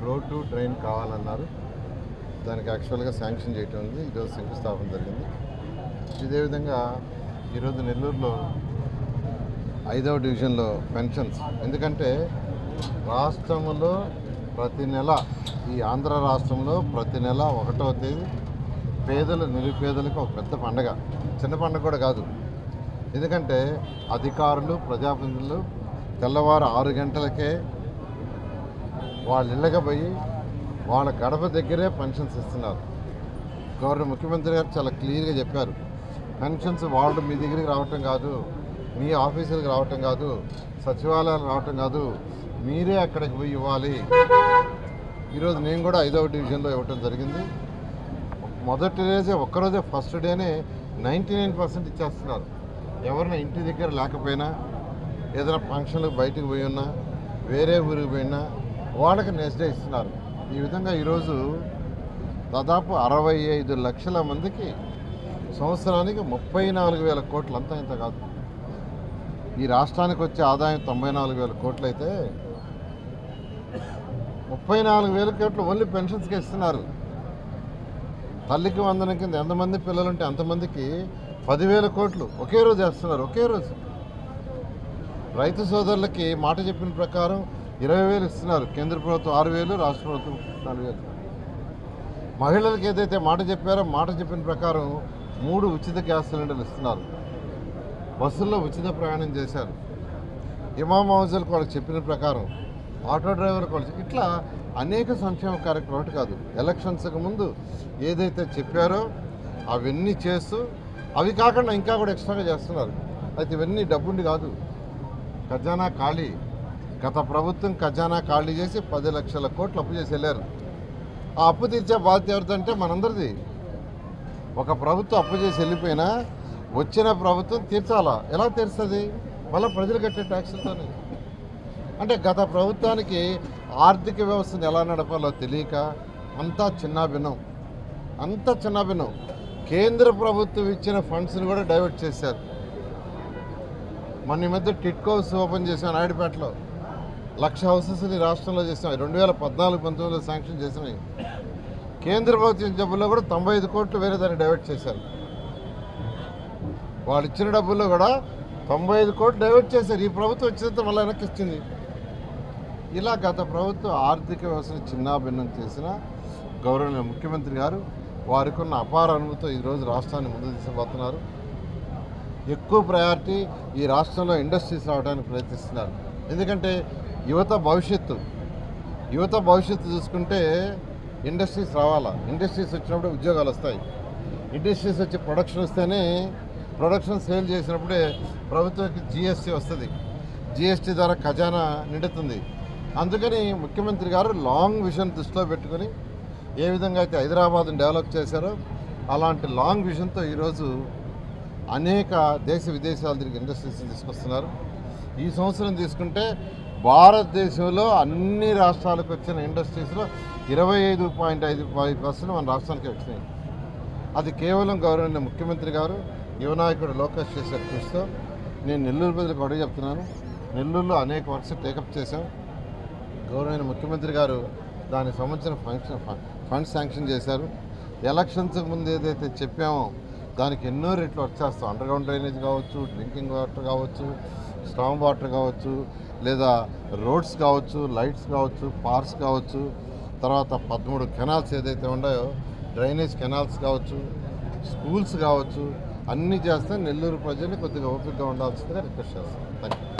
Road drain కావాలన్నారు. దానికి యాక్చువల్గా శాంక్షన్ చేయటం ఉంది. ఈరోజు శంకుస్థాపన జరిగింది. ఇదే విధంగా ఈరోజు నెల్లూరులో 5వ డివిజన్లో పెన్షన్స్, ఎందుకంటే రాష్ట్రంలో ప్రతి నెల, ఈ ఆంధ్ర రాష్ట్రంలో ప్రతి నెల 1వ తేదీ పేదలు నిరుపేదలకు ఒక పెద్ద పండగ, చిన్న పండగ కూడా కాదు. ఎందుకంటే అధికారులు ప్రజాప్రతినిధులు తెల్లవారు 6 గంటలకే వాళ్ళ ఇళ్ళకి పోయి వాళ్ళ గడప దగ్గరే పెన్షన్స్ ఇస్తున్నారు. ముఖ్యమంత్రి గారు చాలా క్లియర్గా చెప్పారు, పెన్షన్స్ వాళ్ళు మీ దగ్గరికి రావటం కాదు, మీ ఆఫీసులకు రావటం కాదు, సచివాలయాలు రావటం కాదు, మీరే అక్కడికి పోయి ఇవ్వాలి. ఈరోజు నేను కూడా 5వ డివిజన్లో ఇవ్వటం జరిగింది. మొదటి రోజే ఒక్కరోజే ఫస్ట్ డేనే 99% ఇచ్చేస్తున్నారు. ఎవరైనా ఇంటి దగ్గర లేకపోయినా, ఏదైనా ఫంక్షన్లకు బయటకు పోయి ఉన్నా, వేరే ఊరికి పోయినా వాళ్ళకి నెక్స్ట్ డే ఇస్తున్నారు. ఈ విధంగా ఈరోజు దాదాపు 65 లక్షల మందికి సంవత్సరానికి 34,000 కోట్లు, అంతా ఇంత కాదు. ఈ రాష్ట్రానికి వచ్చే ఆదాయం 94,000 కోట్లు అయితే 34,000 కోట్లు ఓన్లీ పెన్షన్స్కి ఇస్తున్నారు. తల్లికి వందనం కింద ఎంతమంది పిల్లలుంటే అంతమందికి 10,000 కోట్లు ఒకే రోజు వేస్తున్నారు, ఒకే రోజు. రైతు సోదరులకి మాట చెప్పిన ప్రకారం 20,000 ఇస్తున్నారు. కేంద్ర ప్రభుత్వం 6,000, రాష్ట్ర ప్రభుత్వం 4,000. మహిళలకు ఏదైతే మాట చెప్పారో మాట చెప్పిన ప్రకారం 3 ఉచిత గ్యాస్ సిలిండర్లు ఇస్తున్నారు. బస్సుల్లో ఉచిత ప్రయాణం చేశారు. ఇమాం హౌజులకు వాళ్ళకి చెప్పిన ప్రకారం, ఆటో డ్రైవర్కి వాళ్ళు, ఇట్లా అనేక సంక్షేమ కార్యక్రమాలు. ఒకటి కాదు, ఎలక్షన్స్కి ముందు ఏదైతే చెప్పారో అవన్నీ చేస్తూ, అవి కాకుండా ఇంకా కూడా ఎక్స్ట్రాగా చేస్తున్నారు. అయితే ఇవన్నీ డబ్బుండి కాదు, ఖజానా ఖాళీ. గత ప్రభుత్వం ఖజానా ఖాళీ చేసి 10 లక్షల కోట్లు అప్పు చేసి వెళ్ళారు. ఆ అప్పు తీర్చే బాధ్యత ఎవరిదంటే మనందరిది. ఒక ప్రభుత్వం అప్పు చేసి వెళ్ళిపోయినా వచ్చిన ప్రభుత్వం తీర్చాలా? ఎలా తీరుస్తుంది? మళ్ళీ ప్రజలు కట్టే ట్యాక్సులతోనే. అంటే గత ప్రభుత్వానికి ఆర్థిక వ్యవస్థను ఎలా నడపాలో తెలియక అంతా చిన్నాభిన్నం, అంతా చిన్నాభిన్నం. కేంద్ర ప్రభుత్వం ఇచ్చిన ఫండ్స్ని కూడా డైవర్ట్ చేశారు. మొన్న ఈ మధ్య టిట్కోస్ ఓపెన్ చేసాం నాయుడుపేటలో. 1,00,000 హౌసెస్ని రాష్ట్రంలో చేసాం. 2014-19లో శాంక్షన్ చేసినాయి. కేంద్ర ప్రభుత్వం డబ్బుల్లో కూడా 95 కోట్లు వేరే దాన్ని డైవర్ట్ చేశారు. వాళ్ళు ఇచ్చిన డబ్బుల్లో కూడా 95 కోట్లు డైవర్ట్ చేశారు. ఈ ప్రభుత్వం వచ్చినంత మళ్ళీ వెనక్కి ఇచ్చింది. ఇలా గత ప్రభుత్వం ఆర్థిక వ్యవస్థను చిన్నాభిన్నం చేసిన గౌరవనీయ ముఖ్యమంత్రి గారు వారికి ఉన్న అపార అనుభూతితో ఈరోజు రాష్ట్రాన్ని ముందుకు తీసుకుపోతున్నారు. ఎక్కువ ప్రయారిటీ ఈ రాష్ట్రంలో ఇండస్ట్రీస్ రావడానికి ప్రయత్నిస్తున్నారు. ఎందుకంటే యువత భవిష్యత్తు చూసుకుంటే ఇండస్ట్రీస్ రావాలా. ఇండస్ట్రీస్ వచ్చినప్పుడు ఉద్యోగాలు వస్తాయి. ఇండస్ట్రీస్ వచ్చి ప్రొడక్షన్ వస్తేనే, ప్రొడక్షన్ సేల్ చేసినప్పుడే ప్రభుత్వానికి జిఎస్టీ వస్తుంది. జిఎస్టీ ద్వారా ఖజానా నిండుతుంది. అందుకని ముఖ్యమంత్రి గారు లాంగ్ విజన్ దృష్టిలో పెట్టుకొని ఏ విధంగా అయితే హైదరాబాద్ని డెవలప్ చేశారో అలాంటి లాంగ్ విజన్తో ఈరోజు అనేక దేశ విదేశాల తిరిగి ఇండస్ట్రీస్ని తీసుకొస్తున్నారు. ఈ సంవత్సరం తీసుకుంటే భారతదేశంలో అన్ని రాష్ట్రాలకు వచ్చిన ఇండస్ట్రీస్లో 25.5% మన రాష్ట్రానికి వచ్చినాయి. అది కేవలం గౌరవనీయ ముఖ్యమంత్రి గారు, యువనాయకుడు లోకేష్ చేసే కృషితో. నేను నెల్లూరు ప్రజలకు అడిగి చెప్తున్నాను, నెల్లూరులో అనేక వర్క్స్ టేకప్ చేశాం. గౌరవనీయ ముఖ్యమంత్రి గారు దానికి సంబంధించిన ఫండ్స్ శాంక్షన్ చేశారు. ఎలక్షన్స్కి ముందు ఏదైతే చెప్పామో దానికి ఎన్నో రెట్లు వర్క్ చేస్తాం. అండర్గ్రౌండ్ డ్రైనేజ్ కావచ్చు, డ్రింకింగ్ వాటర్ కావచ్చు, స్టామ్ వాటర్ కావచ్చు, లేదా రోడ్స్ కావచ్చు, లైట్స్ కావచ్చు, పార్క్స్ కావచ్చు, తర్వాత 13 కెనాల్స్ ఏదైతే ఉన్నాయో డ్రైనేజ్ కెనాల్స్ కావచ్చు, స్కూల్స్ కావచ్చు, అన్నీ చేస్తే నెల్లూరు ప్రజల్ని కొద్దిగా ఓపికగా ఉండాల్సిందిగా రిక్వెస్ట్ చేస్తాం. Thank you.